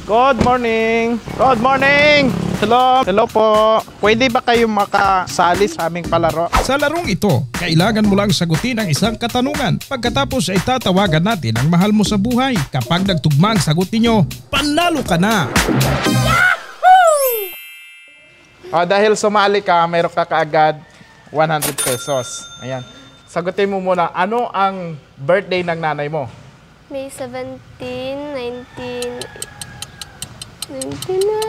Good morning! Good morning! Hello! Hello po! Pwede ba kayo makasali sa aming palaro? Sa larong ito, kailangan mo lang sagutin ang isang katanungan. Pagkatapos ay tatawagan natin ang mahal mo sa buhay. Kapag nagtugma ang sagot ninyo, panalo ka na! Dahil sumali ka, mayroon ka kaagad 100 pesos. Ayan. Sagutin mo muna, ano ang birthday ng nanay mo? May 17, 19 na.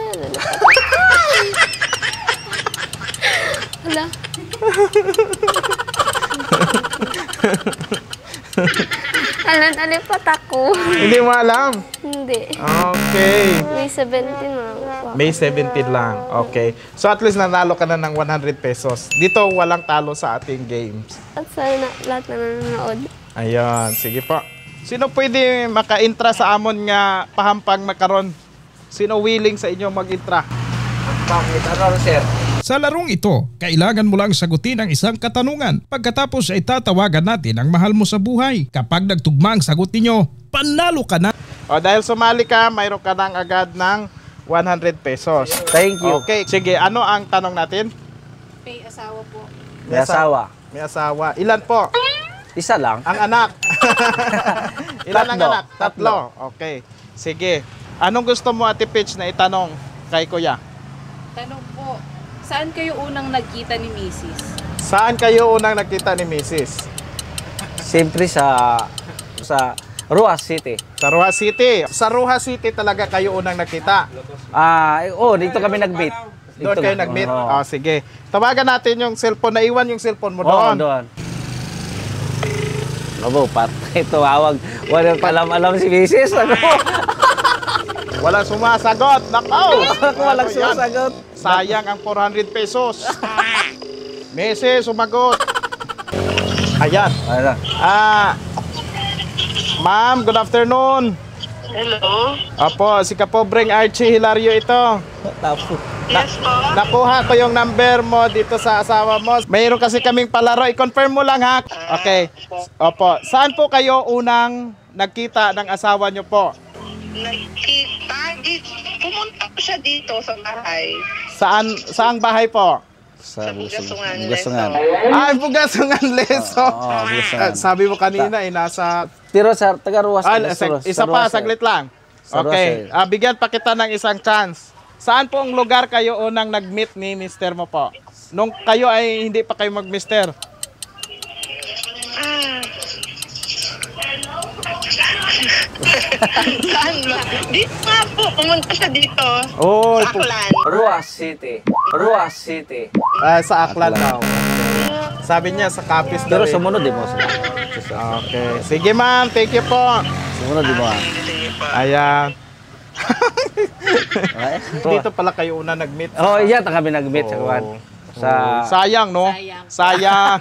Hala. Alipat ako. Hindi mo alam? Hindi. Okay. May 17 na. May 17 lang. Okay. So at least nanalo ka na ng 100 pesos. Dito walang talo sa ating games. At sana lahat na nanonood. Ayan. Sige po. Sino pwede maka-intra sa amon nga pahampang makaron? Sino willing sa inyo mag-intra? Sa larong ito, kailangan mo lang sagutin ang isang katanungan. Pagkatapos ay tatawagan natin ang mahal mo sa buhay. Kapag nagtugma ang sagot ninyo, panalo ka na! Dahil sumali ka, mayroon ka nang agad ng 100 pesos. Thank you. Okay. Sige, ano ang tanong natin? May asawa po. May asawa. May asawa. Ilan po? Isa lang. Ang anak. Ilan ang Tatlo. anak? Tatlo. Okay. Sige. Anong gusto mo, Ate Peach, na itanong kay Kuya? Tanong po, saan kayo unang nagkita ni Mrs.? Saan kayo unang nakita ni Mrs.? Siyempre sa Ruas City. Sa Rojas City. Sa Rojas City talaga kayo unang nakita. Dito kami nag-meet. Doon kayo nag-meet? Oo. Sige. Tawagan natin yung cellphone. Naiwan yung cellphone mo Oo, doon. doon. Abo, ito awag. Walang alam si Mrs. Ano? Walang sumasagot. Nakaw! Walang sumasagot. Sayang ang 400 pesos. Mrs. sumagot. Ayan. Ano? Ma'am, good afternoon. Hello? Apo, si Kapobreng Archie Hilario ito. Tapos. Yes po. Nakuha ko yung number mo dito sa asawa mo. Mayroon kasi kaming palaro. I-confirm mo lang ha. Okay. Opo. Saan po kayo unang nagkita ng asawa nyo po? Nagkita. Pumunta po siya dito sa bahay. Saang bahay po? Sa Bugasungan, Bugasungan. Bugasungan Leso. Oo, Bugasungan. Sabi mo kanina, nasa... Pero sa taga Ruas. Isa pa, saglit lang. Okay. Bigyan pa kita ng isang chance. Saan po ang lugar kayo unang nag-meet ni mister mo po? Nung kayo ay hindi pa kayo mag-mister? Saan ba? Dito nga po. Pumunta siya dito. Oh, Sa Aklan. Ruas City. Ruas City. sa Aklan daw. Sabi niya sa Capiz daw. Pero sumunod din mo. Okay. Sige ma'am, thank you po. Sumunod din mo. Sige po. Ayan. Okay? Dito pala kayo una nag-meet. Oh, iya kami nag-meet sa kuwan. Sa Sayang, no? Sayang.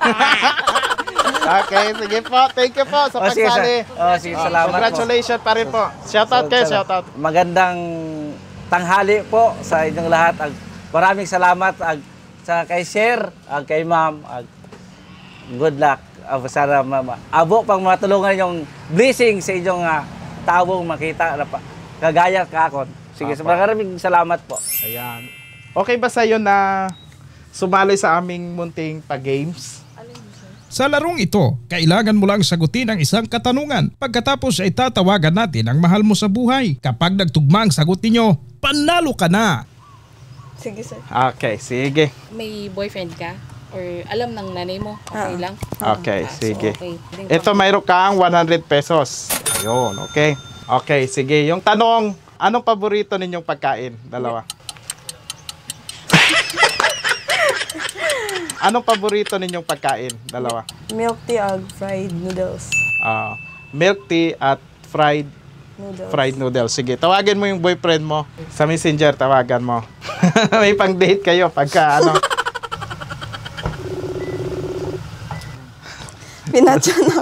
Okay, sige po. Thank you po sa pagsali. Sige, salamat po. Congratulations pa rin po. Shoutout kayo, shoutout. Magandang tanghali po sa inyong lahat. Maraming salamat sa kay Sir, kay Ma'am. Good luck. Sana abo pang matulungan yung blessing sa inyong tawong makita na kagaya kakon. Sige, maraming salamat po. Ayan. Okay ba sa'yo na sumali sa aming munting pa-games? Sa larong ito, kailangan mo lang sagutin ang isang katanungan. Pagkatapos ay tatawagan natin ang mahal mo sa buhay. Kapag nagtugma ang sagot ninyo, panalo ka na! Sige, sir. Okay, sige. May boyfriend ka? Or alam ng nanay mo? Okay lang? Okay, sige. Okay. Ito mayroon kang 100 pesos. Ayun, okay. Okay, sige. Yung tanong, anong paborito ninyong pagkain? Dalawa. Anong paborito ninyong pagkain? Dalawa. Milk tea at fried noodles. Milk tea at fried noodles. Sige, tawagin mo yung boyfriend mo. Sa messenger, tawagan mo. May pang-date kayo pagka ano. Pinatya na.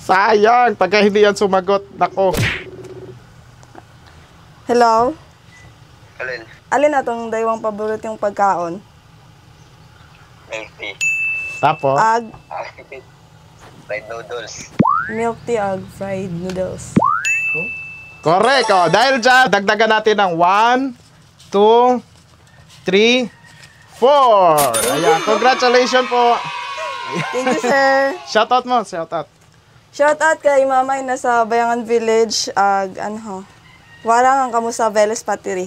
Sayang, pagka hindi yan sumagot. Nako. Hello? Alin? Alin atong daywang paborito yung pagkaon? Milk tea. Tapos? Fried noodles. Milk tea at fried noodles. Correct. Oh, dahil dyan, dagdagan natin ng 1, 2, 3, 4. Ayan, congratulations po. Thank you, sir. Shoutout mo, shoutout. Shoutout kay Mamay na sa Bayangan Village. Warang ang kamusta Veles Patiri.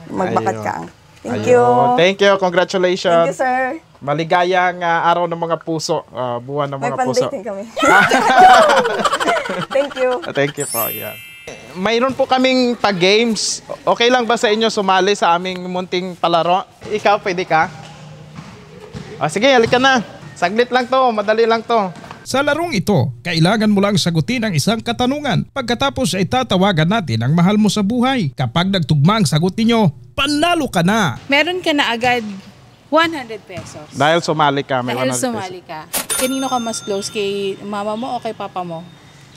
Magbakat Ayun. ka. Thank you. Ayun. Thank you, Thank congratulations. you, sir. Maligayang araw ng mga puso, buwan ng May mga puso. pan-dating kami. Thank you. Thank you po, yan. Mayroon po kaming pag-games. Okay lang ba sa inyo sumali sa aming munting palaro? Ikaw, pwede ka? Sige, halika na. Saglit lang to, madali lang to. Sa larong ito, kailangan mo lang sagutin ang isang katanungan. Pagkatapos ay tatawagan natin ang mahal mo sa buhay. Kapag nagtugma ang sagot ninyo, panalo ka na! Meron ka na agad 100 pesos. Dahil sumali ka, may Dahil 100 pesos. sumali ka. Kanino ka mas close? Kay mama mo o kay papa mo?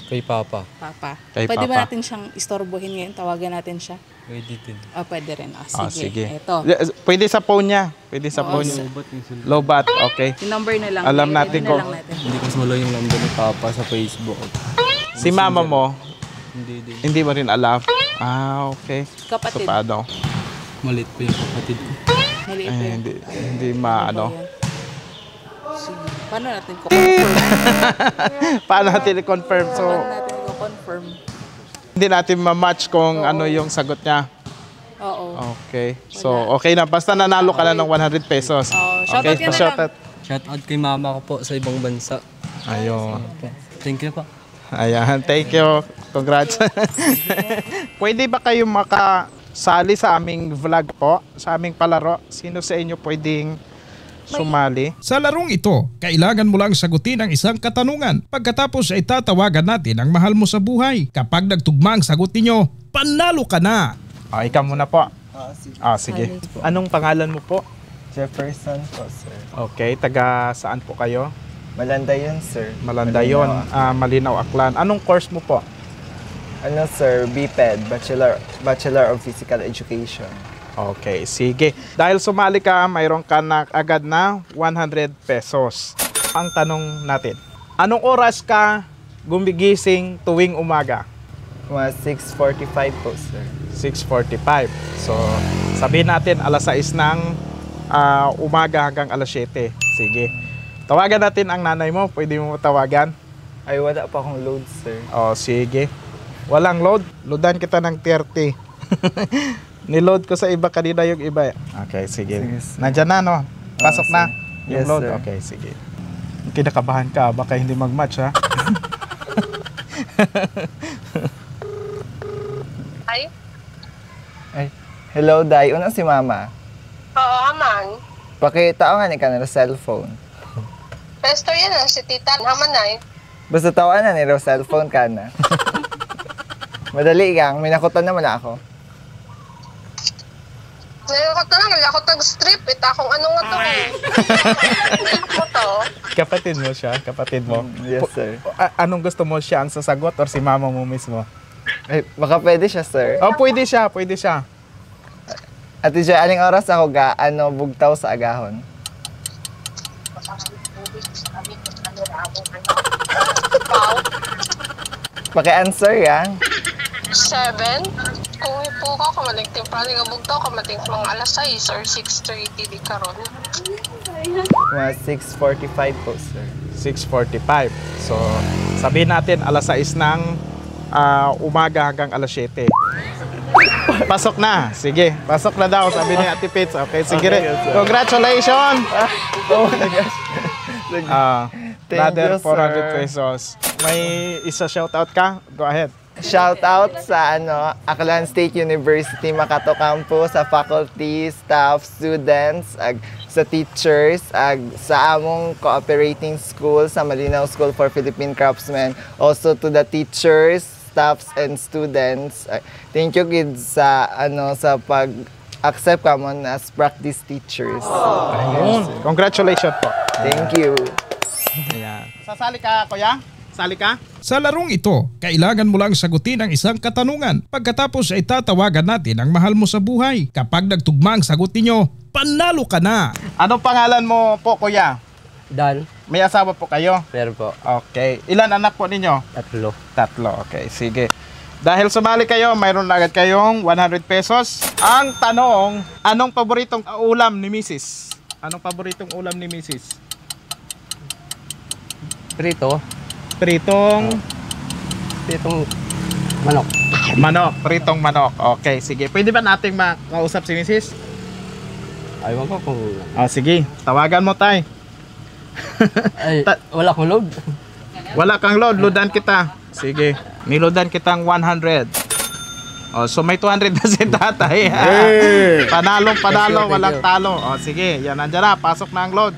Kay Papa. Papa. Kay Pwede Papa. ba natin siyang istorbohin ngayon? Tawagan natin siya? Pwede din. Pwede rin. Sige. Sige. Ito. Pwede sa phone niya. Pwede sa phone niya. Lobat, okay. Yung number na lang. Alam Ready natin na kung- lang natin. Hindi ko solo yung number ni Papa sa Facebook. Si mama mo, Hindi din. hindi mo rin alam. Okay. Kapatid. So, paano? Malit pa yung kapatid ko. Maliit Eh, pa yun. hindi maano. Ano ba yan? Sige. Paano natin ko Paano natin i-confirm? So, Paano natin confirm? hindi natin ma-match kung ano yung sagot niya. Oo. Okay. So, okay na. Basta nanalo ka na ng 100 pesos. Shoutout ka na shoutout. Shoutout kay mama ko po sa ibang bansa. Ayun. Thank you pa. Ayan. Thank you. Congrats. Pwede ba kayo makasali sa aming vlog po? Sa aming palaro? Sino sa inyo pwedeng sumali? Sa larong ito, kailangan mo lang sagutin ang isang katanungan. Pagkatapos ay tatawagan natin ang mahal mo sa buhay. Kapag nagtugma ang sagot ninyo, panalo ka na! Ikaw muna po. Sige. Anong pangalan mo po? Jefferson po, sir. Okay. Taga saan po kayo? Malandayon, sir. Malandayon. Malinaw, Aklan. Anong course mo po? Ano, sir? BPED, Bachelor of Physical Education. Okay, sige. Dahil sumali ka, mayroon ka na agad na 100 pesos. Ang tanong natin, anong oras ka gumigising tuwing umaga? Mga 6:45 po, sir. 6:45. So, sabihin natin alas 6 ng umaga hanggang alas 7. Sige. Tawagan natin ang nanay mo. Pwede mo tawagan? Ay, wala pa akong load, sir. Sige. Walang load? Loadan kita ng 30. Niload ko sa iba kanina yung iba. Okay, sige. Nandyan na, no? Pasok na yung Yes, load. sir. Okay, sige. Kinakabahan ka, baka hindi mag-match, ha? Ay? Ay, hello, Day. Una si Mama. Oo, aman. Pakita nga ni ka na cellphone. Pesto yan si tita. Hamanay. Basta tawaan na ni cellphone ka na. Madali gang, minakutan naman ako. Ngayon ko lang, ako tag-strip. Ita kung ano nga to eh. Mo to. Kapatid mo siya? Kapatid mo? Yes, sir. Anong gusto mo, siya ang sasagot or si mama mo mismo? Ay, baka pwede siya, sir. Pwede siya, pwede siya. Ate Joy, aling oras ako bugtaw sa agahon? Paki-answer yan. 7. Kung ipo ko, kamaligting paling abugtaw, kamating mga alas 6 or 6:30 di karon. Mga 6:45 po, sir. 6:45. So, sabihin natin alas 6 ng umaga hanggang alas 7. Pasok na. Sige, pasok na daw, sabi ni Ate Pits. Okay, sige rin. Congratulations! Oh my gosh. Thank Brother, you, sir. 400 pesos. May isa shoutout ka? Go ahead. Shout out sa Aklan State University Makato Campus, sa faculty, staff, students, sa teachers, sa among cooperating school sa Malinaw School for Philippine Craftsmen. Also to the teachers, staffs and students. Thank you kids sa sa pag-accept ka mo as practice teachers. Ayun. Congratulations po. Thank you. Ayan. Sasali ka, kuya? Sali ka? Sa larong ito, kailangan mo lang sagutin ang isang katanungan. Pagkatapos ay tatawagan natin ang mahal mo sa buhay. Kapag nagtugma ang sagot ninyo, panalo ka na! Anong pangalan mo po, kuya? Dan. May asawa po kayo? Pero po. Okay. Ilan anak po ninyo? 3. 3. Okay, sige. Dahil sumali kayo, mayroon na agad kayong 100 pesos. Ang tanong, anong paboritong ulam ni Mrs.? Anong paboritong ulam ni Mrs.? Prito. Pritong Manok. manok. Pritong manok. Okay, sige. Pwede ba nating makausap si Mrs.? Aywan ko kung... Oh, sige. Tawagan mo, tay. Ay, wala akong load. Wala kang load, loadan kita. Sige, niloadan kitang 100. Oh, so may 200 na si tatay. Panalo, walang talo. Oh, sige, yan nandiyan na, pasok na ang load.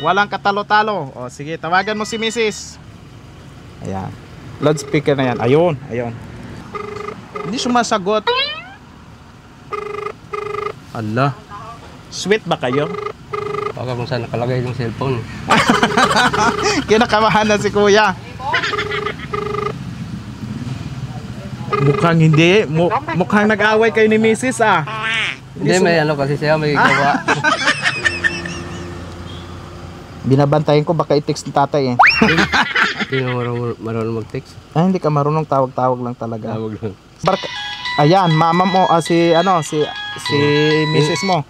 Walang katalo-talo. Oh, sige, tawagan mo si Mrs. Ayan. Loudspeaker na yan. Ayun. Hindi sumasagot. Allah. Sweet ba kayo? Baka kung saan nakalagay yung cellphone. Kinakabahan na si kuya. Mukhang hindi. Mukhang nag-away kayo ni Mrs. Hindi, may ano kasi siya, may gawa. Binabantayan ko baka i-text ni tatay eh. Hindi na marunong mag-text. Ay, hindi ka marunong tawag-tawag lang talaga. Tawag lang. Ayan, mama mo, si Mrs. mo.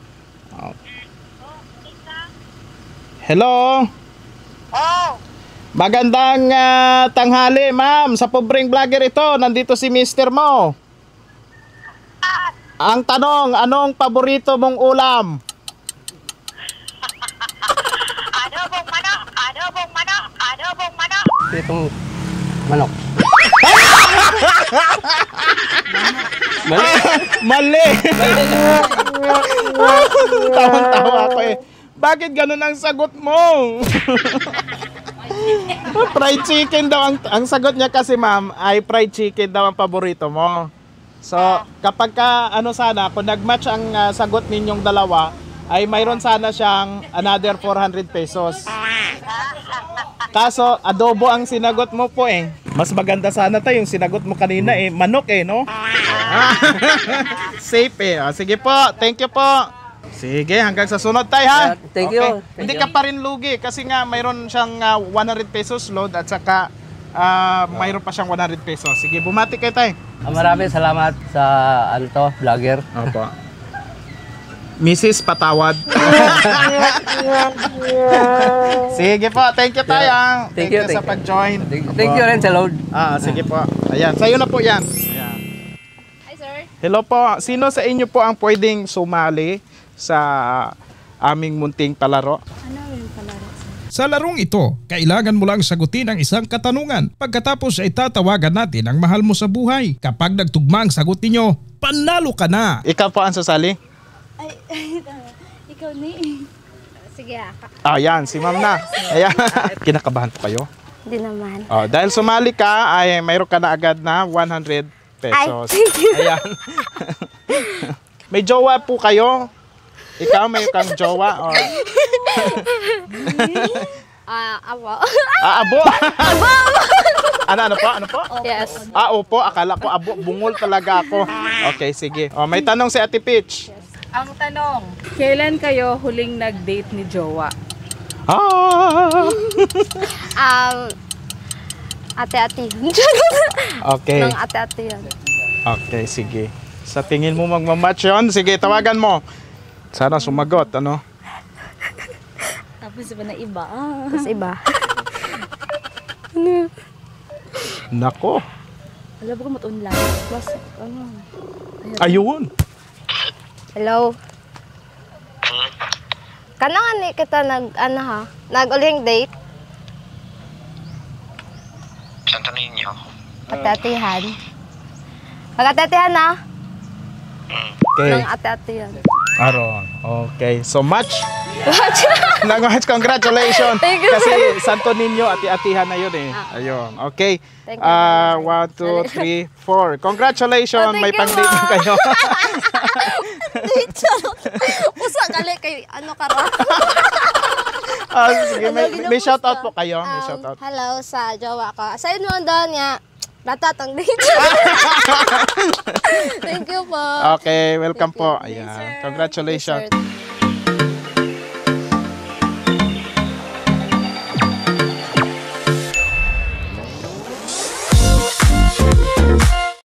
Hello? Oh, Magandang tanghali, ma'am. Sa pobreng vlogger ito, nandito si mister mo. Ang tanong, anong paborito mong ulam? adobong manok. Pritong manok. Mali! Tawang-tawa ako eh. Bakit ganun ang sagot mo? Fried chicken daw ang sagot niya kasi ma'am ay fried chicken daw ang paborito mo. So kapag ka kung nagmatch ang sagot ninyong dalawa ay mayroon sana siyang another 400 pesos. Kaso adobo ang sinagot mo po eh. Mas maganda sana tayo yung sinagot mo kanina eh. Manok eh, no? Safe eh. O, sige po, thank you po. Sige, hanggang sa sunod tayo ha. Thank you. Hindi ka pa rin lugi kasi nga mayroon siyang 100 pesos load at saka mayroon pa siyang 100 pesos. Sige, bumati kayo tayo. Maraming salamat sa vlogger. Opo. Mrs. Patawad. Sige po, thank you tayo. Thank you sa pag-join. Thank you rin sa load. Sige po. Ayan, sa'yo na po yan. Ayan. Hi, sir. Hello po. Sino sa inyo po ang pwedeng sumali sa aming munting palaro? Sa larong ito, kailangan mo lang sagutin ang isang katanungan. Pagkatapos ay tatawagan natin ang mahal mo sa buhay. Kapag nagtugma ang sagot ninyo, panalo ka na. Ikaw po ang sasali? Ikaw ni. Sige Ayan, si ma'am na. Ayan. Kinakabahan po kayo? Hindi naman. Dahil sumali ka, ay mayroon ka na agad na 100 pesos. Ay, thank you. Ayan. May jowa po kayo? Ikaw, may kang jowa? Or... Abo. Abo? Ano po? Yes. Opo. Akala ko abo. Bungol talaga ako. Okay, sige. May tanong si Ate Peach. Ang tanong, kailan kayo huling nag-date ni Jowa? Ate-ate. Okay. Nang ate-ate yan. Okay, sige. Sa tingin mo magmamatch yun? Sige, tawagan mo. Sana sumagot, ano? Tapos iba na iba. Tapos iba. Nako. Alam ko mat-online. Plus, Ayun. Hello. Kanang ani kita nag-uling date? Santo Niño. Ate-atehan. Mag-ate-atehan na. Okay. Nang ate-ate yan. Aron. Okay. So much. Much congratulations. Thank you. Kasi Santo Niño, ati-atihan na yun eh. Ayun. Okay. Thank you. 1, 2, 3, 4. Congratulations. May pang-date na kayo. Date Usa gali kay ano karo? Sige, may shoutout po kayo. May shoutout. Hello sa jowa ko. Aside mo doon nga. Natatang date. Thank you po. Okay, welcome po. Thank you. Ayan. Congratulations. Thank you, sir.